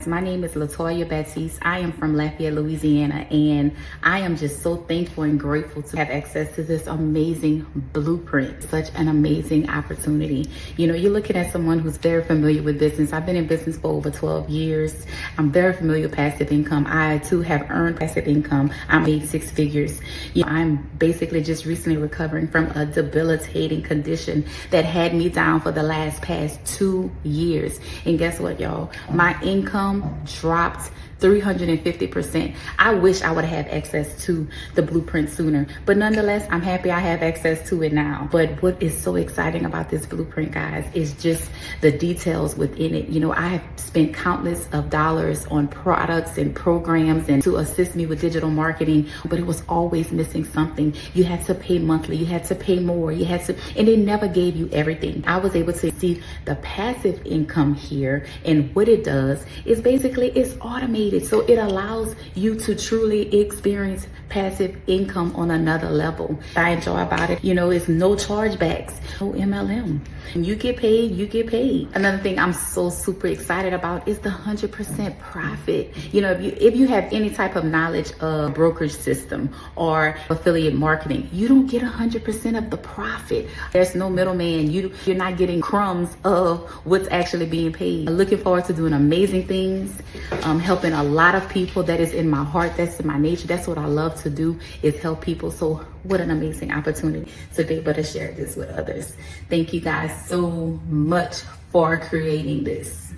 My name is Latoya Baptiste. I am from Lafayette, Louisiana, and I am just so thankful and grateful to have access to this amazing blueprint. Such an amazing opportunity. You know, you're looking at someone who's very familiar with business. I've been in business for over 12 years. I'm very familiar with passive income. I too have earned passive income. I made six figures. You know, I'm basically just recently recovering from a debilitating condition that had me down for the past 2 years. And guess what, y'all? My income dropped 350%. I wish I would have had access to the blueprint sooner, but nonetheless, I'm happy I have access to it now. But what is so exciting about this blueprint, guys, is just the details within it. You know, I have spent countless of dollars on products and programs and to assist me with digital marketing, but it was always missing something. You had to pay monthly, you had to pay more, and they never gave you everything. I was able to see the passive income here, and what it does is basically it's automated. So it allows you to truly experience passive income on another level. I enjoy about it, you know, it's no chargebacks, no MLM. When you get paid, you get paid. Another thing I'm so super excited about is the 100% profit. You know, if you have any type of knowledge of brokerage system or affiliate marketing, you don't get 100% of the profit. There's no middleman. You're not getting crumbs of what's actually being paid. I'm looking forward to doing amazing things, helping a lot of people. That is in my heart. That's in my nature. That's what I love to do, is help people. So what an amazing opportunity to be able to share this with others. Thank you guys so much for creating this.